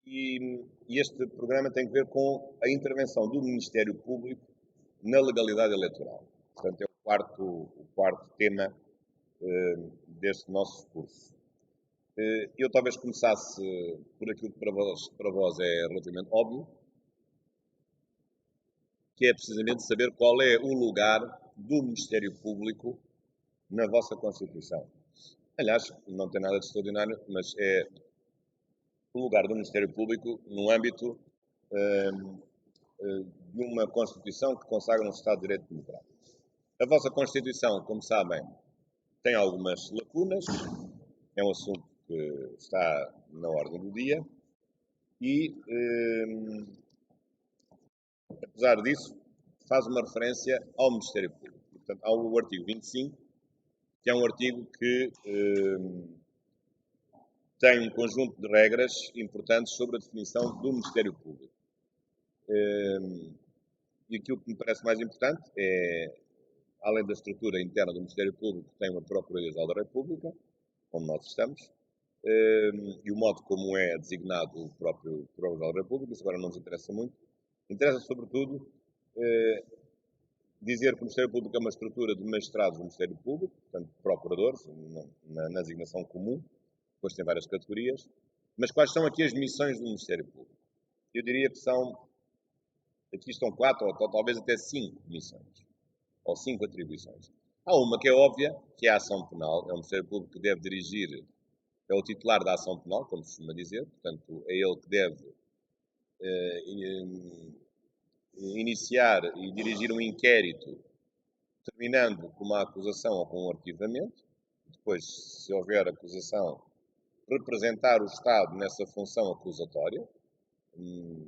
e este programa tem que ver com a intervenção do Ministério Público na legalidade eleitoral. Portanto, é o quarto tema deste nosso curso. Eu talvez começasse por aquilo que para vós é relativamente óbvio, que é precisamente saber qual é o lugar do Ministério Público na vossa Constituição. Aliás, não tem nada de extraordinário, mas é o lugar do Ministério Público no âmbito de uma Constituição que consagra um Estado de Direito Democrático. A vossa Constituição, como sabem, tem algumas lacunas, é um assunto que está na ordem do dia e, apesar disso, faz uma referência ao Ministério Público. Portanto, há o artigo 25, que é um artigo que tem um conjunto de regras importantes sobre a definição do Ministério Público. E aquilo que me parece mais importante é, além da estrutura interna do Ministério Público, tem uma Procuradoria-Geral da República, onde nós estamos, e o modo como é designado o próprio Procurador-Geral da República, isso agora não nos interessa muito. Interessa, sobretudo, dizer que o Ministério Público é uma estrutura de magistrados do Ministério Público, portanto, procuradores, na designação comum, depois tem várias categorias, mas quais são aqui as missões do Ministério Público? Eu diria que aqui estão 4 ou talvez até 5 missões, ou 5 atribuições. Há uma que é óbvia, que é a ação penal, é o Ministério Público que deve dirigir, é o titular da ação penal, como se costuma dizer, portanto, é ele que deve iniciar e dirigir um inquérito, terminando com uma acusação ou com um arquivamento, depois, se houver acusação, representar o Estado nessa função acusatória,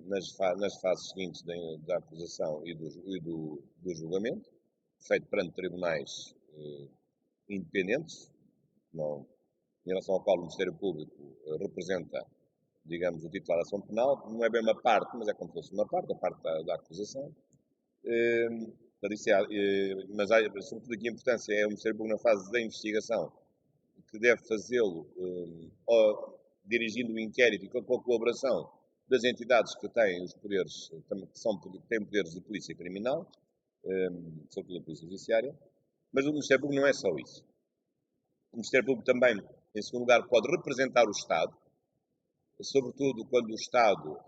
nas fases seguintes da acusação e do julgamento, feito perante tribunais independentes, em relação ao qual o Ministério Público representa, digamos, o titular da ação penal, não é bem uma parte, mas é como se fosse uma parte, a parte da acusação. Mas, sobretudo, aqui a importância é o Ministério Público na fase da investigação, que deve fazê-lo dirigindo o inquérito e com a colaboração das entidades que têm os poderes, que têm poderes de polícia criminal, sobretudo a polícia judiciária, mas o Ministério Público não é só isso. O Ministério Público também, em segundo lugar, pode representar o Estado, sobretudo quando o Estado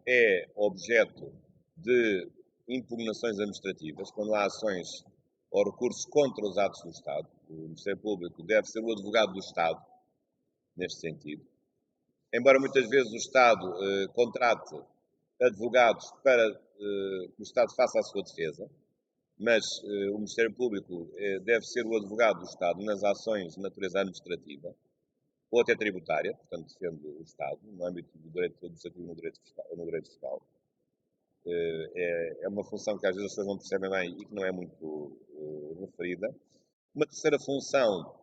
é objeto de impugnações administrativas, quando há ações ou recursos contra os atos do Estado. O Ministério Público deve ser o advogado do Estado, neste sentido. Embora muitas vezes o Estado contrate advogados para que o Estado faça a sua defesa, mas o Ministério Público deve ser o advogado do Estado nas ações de natureza administrativa ou até tributária, portanto defende o Estado no âmbito do direito administrativo e no direito fiscal. É uma função que às vezes as pessoas não percebem bem e que não é muito referida. Uma terceira função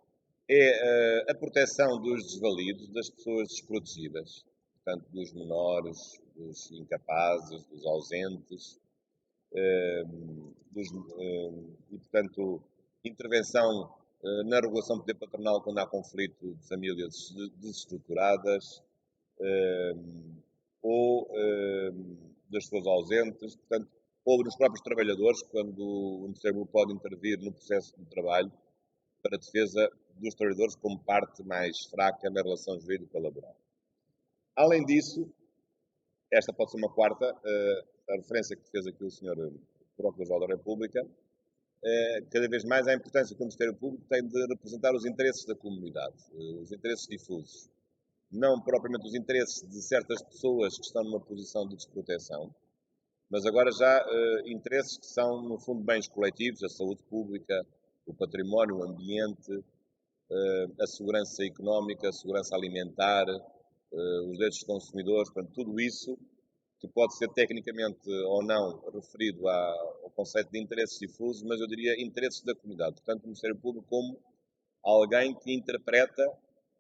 é a proteção dos desvalidos, das pessoas desprotegidas, portanto, dos menores, dos incapazes, dos ausentes, e, portanto, intervenção na regulação do poder patronal quando há conflito de famílias desestruturadas ou das pessoas ausentes, portanto, ou nos próprios trabalhadores, quando o Ministério pode intervir no processo de trabalho para a defesa dos trabalhadores como parte mais fraca na relação jurídico-laboral. Além disso, esta pode ser uma quarta, a referência que fez aqui o Sr. Procurador-Geral da República, cada vez mais a importância que o Ministério Público tem de representar os interesses da comunidade, os interesses difusos. Não propriamente os interesses de certas pessoas que estão numa posição de desproteção, mas agora já interesses que são, no fundo, bens coletivos, a saúde pública, o património, o ambiente, a segurança económica, a segurança alimentar, os direitos dos consumidores, portanto, tudo isso que pode ser tecnicamente ou não referido ao conceito de interesses difusos, mas eu diria interesses da comunidade. Portanto, o Ministério Público como alguém que interpreta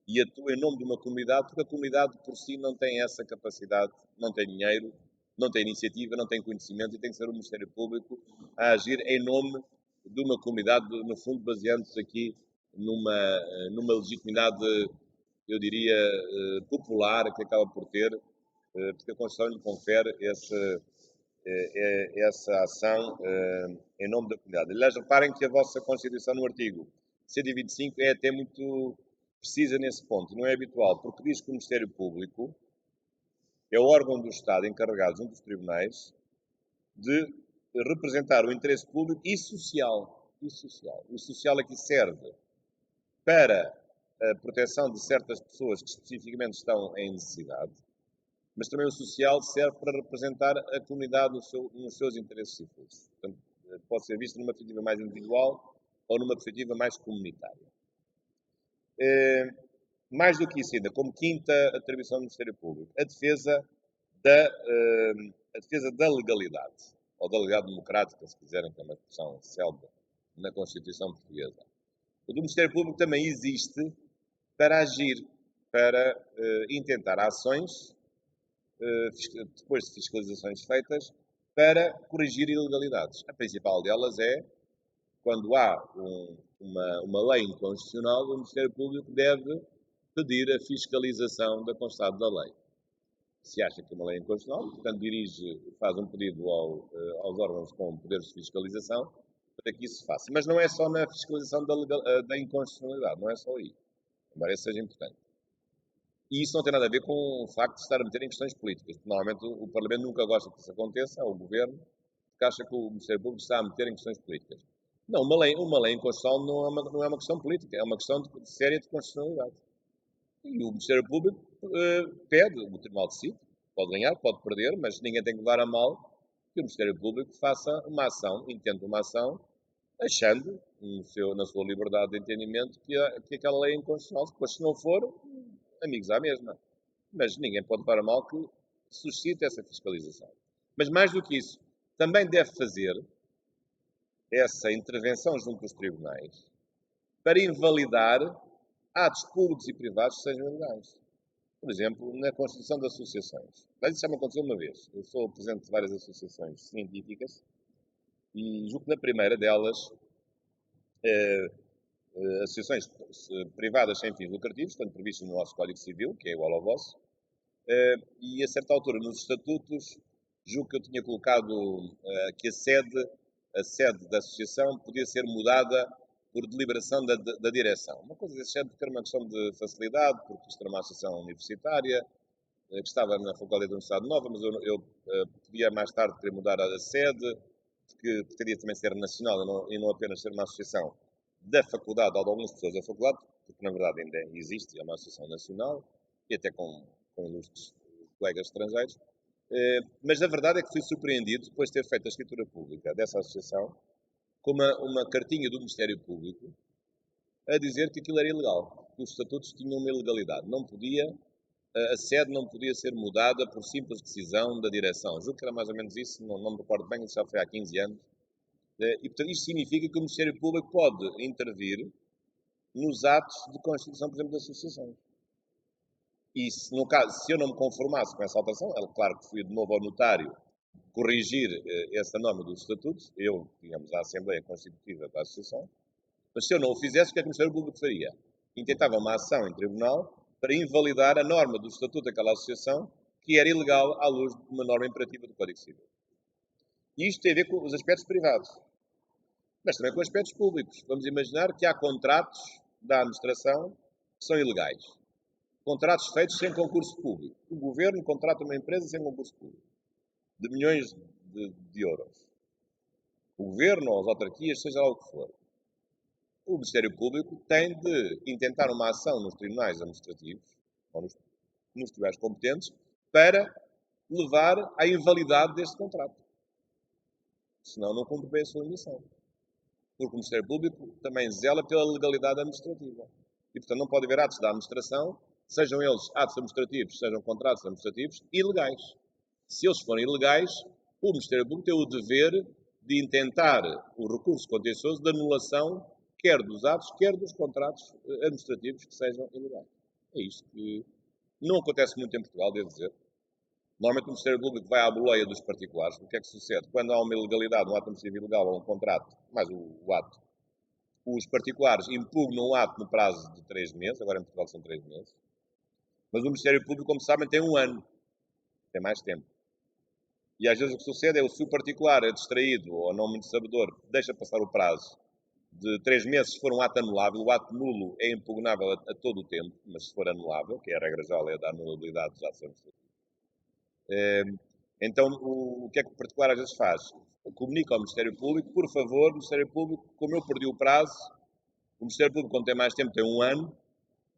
e atua em nome de uma comunidade, porque a comunidade por si não tem essa capacidade, não tem dinheiro, não tem iniciativa, não tem conhecimento, e tem que ser o Ministério Público a agir em nome de uma comunidade, no fundo baseando-se aqui numa legitimidade, eu diria, popular, que acaba por ter porque a Constituição lhe confere essa ação em nome da comunidade. Aliás, reparem que a vossa Constituição, no artigo 125, é até muito precisa nesse ponto, não é habitual, porque diz que o Ministério Público é o órgão do Estado encarregado junto dos tribunais de representar o interesse público e social. E social. O social aqui serve para a proteção de certas pessoas que especificamente estão em necessidade, mas também o social serve para representar a comunidade nos seus interesses cívicos. Portanto, pode ser visto numa perspectiva mais individual ou numa perspectiva mais comunitária. Mais do que isso ainda, como quinta atribuição do Ministério Público, a defesa da legalidade, ou da legalidade democrática, se quiserem, que é uma expressão célebre na Constituição Portuguesa. O Ministério Público também existe para agir, para intentar ações, depois de fiscalizações feitas, para corrigir ilegalidades. A principal delas é quando há uma lei inconstitucional, o Ministério Público deve pedir a fiscalização da constante da lei. Se acha que uma lei é inconstitucional, portanto, faz um pedido aos órgãos com poderes de fiscalização para que isso se faça. Mas não é só na fiscalização da inconstitucionalidade, não é só aí, embora isso seja importante. E isso não tem nada a ver com o facto de estar a meter em questões políticas, porque normalmente o Parlamento nunca gosta que isso aconteça, ou o Governo, porque acha que o Ministério Público está a meter em questões políticas. Não, uma lei inconstitucional não é uma questão política, é uma questão séria de constitucionalidade. E o Ministério Público pede, o Tribunal decide, pode ganhar, pode perder, mas ninguém tem que levar a mal que o Ministério Público faça uma ação, intente uma ação, achando, na sua liberdade de entendimento, que aquela lei é inconstitucional. Depois, se não for, amigos à mesma. Mas ninguém pode levar a mal que suscite essa fiscalização. Mas mais do que isso, também deve fazer essa intervenção junto dos tribunais para invalidar atos públicos e privados que sejam ilegais. Por exemplo, na constituição de associações. Mas isso já me aconteceu uma vez. Eu sou presidente de várias associações científicas e julgo que na primeira delas, associações privadas sem fins lucrativos, estão previstas no nosso Código Civil, que é igual ao vosso, e a certa altura nos estatutos, julgo que eu tinha colocado que a sede da associação podia ser mudada por deliberação da direção. Uma coisa desse género, porque era uma questão de facilidade, porque isto era uma associação universitária, que estava na Faculdade da Universidade Nova, mas eu podia mais tarde querer mudar a sede, porque pretendia também ser nacional e não apenas ser uma associação da faculdade ou de algumas pessoas da faculdade, porque na verdade ainda existe, é uma associação nacional, e até com ilustres colegas estrangeiros. Mas a verdade é que fui surpreendido, depois de ter feito a escritura pública dessa associação, com uma cartinha do Ministério Público a dizer que aquilo era ilegal, que os estatutos tinham uma ilegalidade. A sede não podia ser mudada por simples decisão da direção. Julgo que era mais ou menos isso, não me recordo bem, isso já foi há 15 anos. E, portanto, isto significa que o Ministério Público pode intervir nos atos de constituição, por exemplo, de associações. E se, no caso, se eu não me conformasse com essa alteração, é claro que fui de novo ao notário corrigir essa norma dos estatutos, eu, digamos, a Assembleia Constitutiva da Associação, mas se eu não o fizesse, o que é que o Ministério Público faria? Intentava uma ação em tribunal para invalidar a norma do estatuto daquela associação, que era ilegal à luz de uma norma imperativa do Código Civil. E isto tem a ver com os aspectos privados, mas também com aspectos públicos. Vamos imaginar que há contratos da administração que são ilegais. Contratos feitos sem concurso público. O governo contrata uma empresa sem concurso público, de milhões de euros. O governo ou as autarquias, seja lá o que for. O Ministério Público tem de intentar uma ação nos tribunais administrativos, ou nos tribunais competentes, para levar à invalidade deste contrato. Senão não cumpre bem a sua missão. Porque o Ministério Público também zela pela legalidade administrativa. E, portanto, não pode haver atos da administração, sejam eles atos administrativos, sejam contratos administrativos, ilegais. Se eles forem ilegais, o Ministério Público tem o dever de intentar o recurso contencioso de anulação quer dos atos, quer dos contratos administrativos que sejam ilegais. É isto que não acontece muito em Portugal, devo dizer. Normalmente o Ministério Público vai à boleia dos particulares. O que é que sucede? Quando há uma ilegalidade, um ato administrativo ilegal ou um contrato, mais o ato, os particulares impugnam o ato no prazo de 3 meses, agora em Portugal são 3 meses, mas o Ministério Público, como sabem, tem 1 ano. tem mais tempo. E às vezes o que sucede é, se o particular é distraído ou não muito sabedor, deixa passar o prazo de 3 meses, se for um ato anulável. O ato nulo é impugnável a todo o tempo, mas se for anulável, que é a regra geral, é da anulabilidade dos atos administrativos. Então, o que é que o particular às vezes faz? Comunica ao Ministério Público: por favor, Ministério Público, como eu perdi o prazo, o Ministério Público, quando tem mais tempo, tem um ano,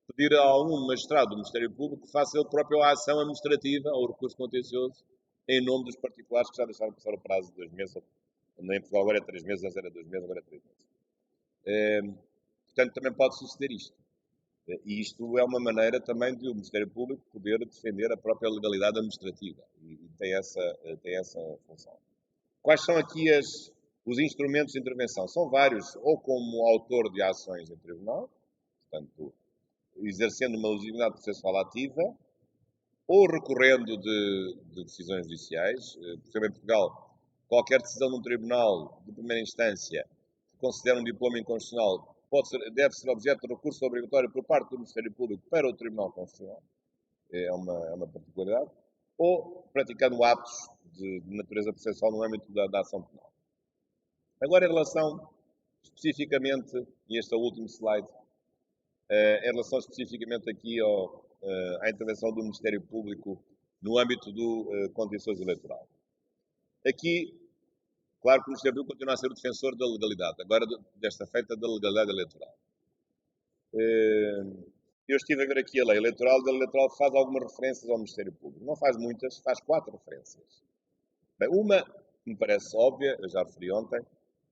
pedir a algum magistrado do Ministério Público que faça ele próprio a ação administrativa ou o recurso contencioso em nome dos particulares que já deixaram passar o prazo de 2 meses. Nem em Portugal agora é 3 meses, antes era 2 meses, agora é 3 meses. Portanto, também pode suceder isto. E isto é uma maneira também de o Ministério Público poder defender a própria legalidade administrativa. E tem essa função. Quais são aqui os instrumentos de intervenção? São vários, ou como autor de ações em tribunal, portanto, exercendo uma legitimidade processual ativa, ou recorrendo de decisões judiciais. Por exemplo, em Portugal, qualquer decisão num tribunal de primeira instância que considera um diploma inconstitucional deve ser objeto de recurso obrigatório por parte do Ministério Público para o Tribunal Constitucional. É uma particularidade. Ou praticando atos de natureza processual no âmbito da ação penal. Agora, em relação especificamente, e este é o último slide, em relação especificamente aqui à intervenção do Ministério Público no âmbito do contencioso eleitoral. Aqui, claro que o Ministério Público continua a ser o defensor da legalidade, agora desta feita da legalidade eleitoral. Eu estive a ver aqui a lei eleitoral, e a lei eleitoral faz algumas referências ao Ministério Público. Não faz muitas, faz 4 referências. Bem, uma, que me parece óbvia, eu já referi ontem,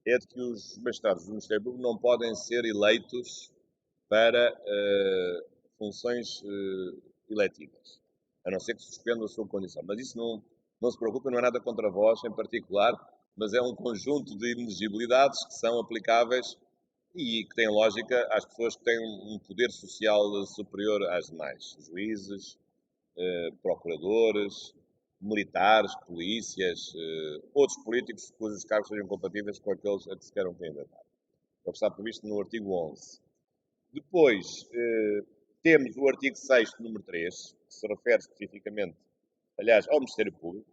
é de que os magistrados do Ministério Público não podem ser eleitos para funções eletivas, a não ser que suspendam a sua condição. Mas isso não se preocupe, não é nada contra vós em particular, mas é um conjunto de inelegibilidades que são aplicáveis e que têm lógica às pessoas que têm um poder social superior às demais. Juízes, procuradores, militares, polícias, outros políticos cujos cargos sejam compatíveis com aqueles a que se queiram candidatar. É o que está previsto no artigo 11. Depois, temos o artigo 6º, número 3, que se refere especificamente, aliás, ao Ministério Público.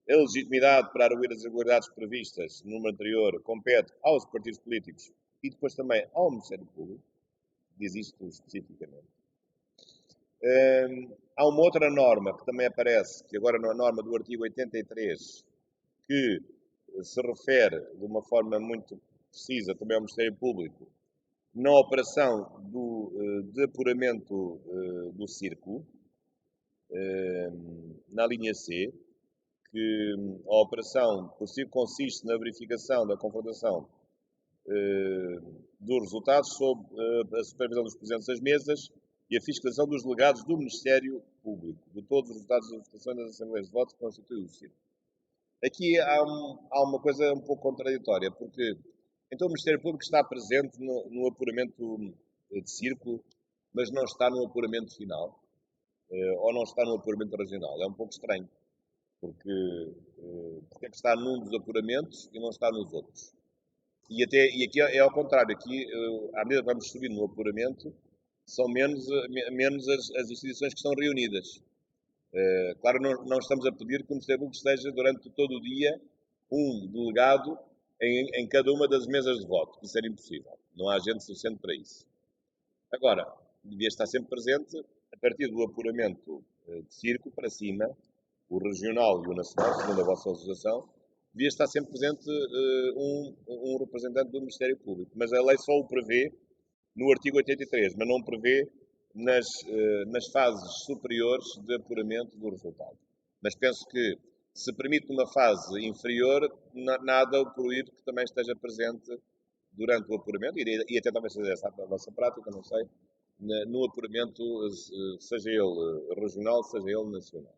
A legitimidade para arguir as irregularidades previstas no anterior compete aos partidos políticos e depois também ao Ministério Público. Diz isto especificamente. Há uma outra norma que também aparece, que agora não é a norma do artigo 83, que se refere de uma forma muito precisa também ao Ministério Público, na operação de apuramento do círculo, na linha C, que a operação por círculo consiste na verificação da confrontação dos resultados sob a supervisão dos presidentes das mesas e a fiscalização dos delegados do Ministério Público, de todos os resultados das votações das Assembleias de Voto que constituem o círculo. Aqui há uma coisa um pouco contraditória, porque então o Ministério Público está presente no apuramento de círculo, mas não está no apuramento final, ou não está no apuramento regional. É um pouco estranho, porque é que está num dos apuramentos e não está nos outros. E aqui é ao contrário, aqui, à medida que vamos subindo no apuramento, são menos as instituições que estão reunidas. Claro, não estamos a pedir que o Ministério Público esteja durante todo o dia um delegado em cada uma das mesas de voto. Isso era impossível. Não há gente suficiente para isso. Agora, devia estar sempre presente, a partir do apuramento de círculo para cima, o regional e o nacional, segundo a vossa legislação, devia estar sempre presente um representante do Ministério Público. Mas a lei só o prevê no artigo 83, mas não prevê nas fases superiores de apuramento do resultado. Mas penso que, se permite numa fase inferior, nada o proíbe que também esteja presente durante o apuramento, e até talvez seja essa a vossa prática, não sei, no apuramento, seja ele regional, seja ele nacional.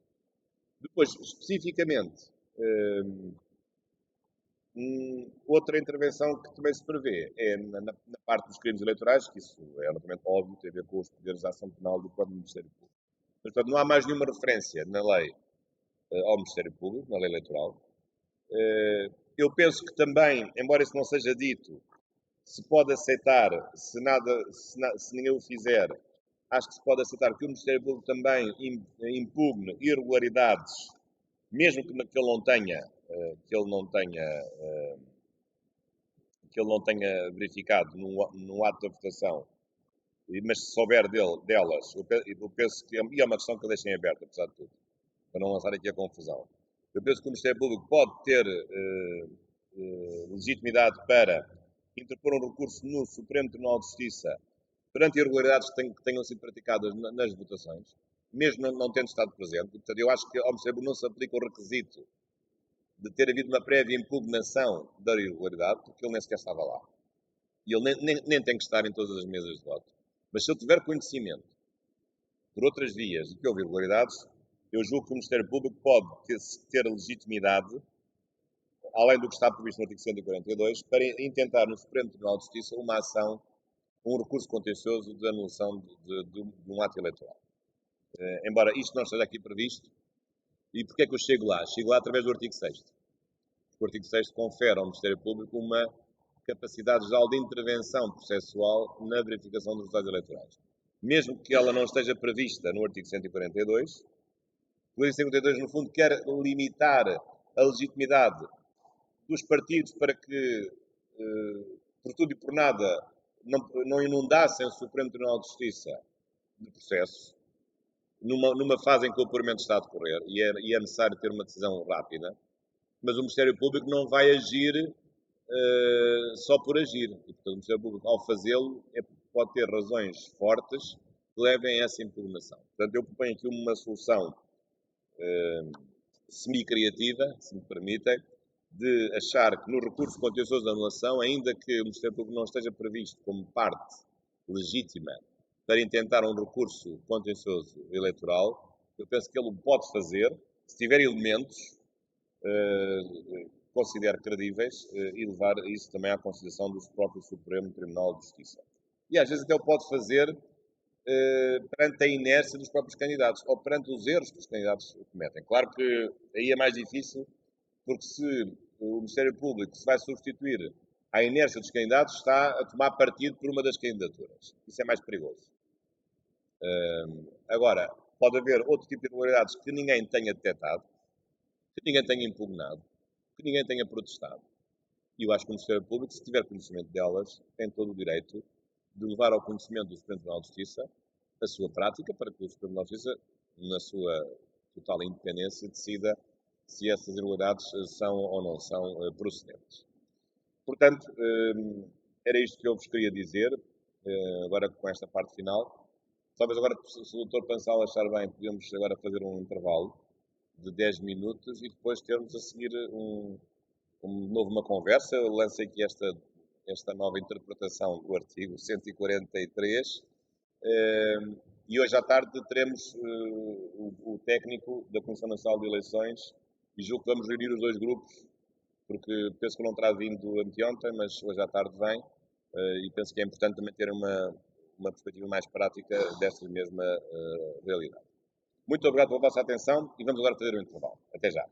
Depois, especificamente, outra intervenção que também se prevê é na parte dos crimes eleitorais, que isso é relativamente óbvio, tem a ver com os poderes de ação penal do próprio Ministério Público. Mas, portanto, não há mais nenhuma referência na lei ao Ministério Público, na lei eleitoral. Eu penso que também, embora isso não seja dito, se pode aceitar, se ninguém o fizer, acho que se pode aceitar que o Ministério Público também impugne irregularidades, mesmo que ele não tenha, que ele não tenha, que ele não tenha verificado num ato de votação, mas se souber delas, eu penso que e é uma questão que eu deixei aberta, apesar de tudo, para não lançar aqui a confusão. Eu penso que o Ministério Público pode ter legitimidade para interpor um recurso no Supremo Tribunal de Justiça perante irregularidades que tenham sido praticadas nas votações, mesmo não tendo estado presente. E, portanto, eu acho que ao Ministério Público não se aplica o requisito de ter havido uma prévia impugnação da irregularidade, porque ele nem sequer estava lá. E ele nem tem que estar em todas as mesas de voto. Mas se ele tiver conhecimento, por outras vias, de que houve irregularidades, eu julgo que o Ministério Público pode ter legitimidade, além do que está previsto no artigo 142, para intentar no Supremo Tribunal de Justiça uma ação, um recurso contencioso de anulação de um ato eleitoral. Embora isto não esteja aqui previsto, e porquê é que eu chego lá? Chego lá através do artigo 6º. O artigo 6º confere ao Ministério Público uma capacidade geral de intervenção processual na verificação dos resultados eleitorais. Mesmo que ela não esteja prevista no artigo 142, o artigo 142, no fundo, quer limitar a legitimidade dos partidos para que, por tudo e por nada, não inundassem o Supremo Tribunal de Justiça de processos, numa fase em que o apuramento está a decorrer e é necessário ter uma decisão rápida, mas o Ministério Público não vai agir só por agir. E, portanto, o Ministério Público, ao fazê-lo, pode ter razões fortes que levem a essa impugnação. Portanto, eu proponho aqui uma solução semi-criativa, se me permitem, de achar que no recurso contencioso de anulação, ainda que o Ministério Público não esteja previsto como parte legítima para intentar um recurso contencioso eleitoral, eu penso que ele o pode fazer, se tiver elementos considero credíveis e levar isso também à consideração do próprio Supremo Tribunal de Justiça. E às vezes até o pode fazer perante a inércia dos próprios candidatos ou perante os erros que os candidatos cometem. Claro que aí é mais difícil, porque se o Ministério Público se vai substituir à inércia dos candidatos, está a tomar partido por uma das candidaturas. Isso é mais perigoso. Agora, pode haver outro tipo de irregularidades que ninguém tenha detectado, que ninguém tenha impugnado, que ninguém tenha protestado. E eu acho que o Ministério Público, se tiver conhecimento delas, tem todo o direito de levar ao conhecimento do Supremo Tribunal de Justiça a sua prática, para que o Supremo Tribunal de Justiça, na sua total independência, decida se essas irregularidades são ou não são procedentes. Portanto, era isto que eu vos queria dizer, agora com esta parte final. Talvez agora, se o Dr. Pansal achar bem, podemos agora fazer um intervalo de 10 minutos e depois termos a seguir de novo uma conversa. Eu lancei aqui esta nova interpretação do artigo 143 e hoje à tarde teremos o técnico da Comissão Nacional de Eleições e julgo que vamos reunir os dois grupos, porque penso que não terá vindo anteontem, mas hoje à tarde vem e penso que é importante também ter uma perspectiva mais prática desta mesma realidade. Muito obrigado pela vossa atenção e vamos agora fazer um intervalo. Até já.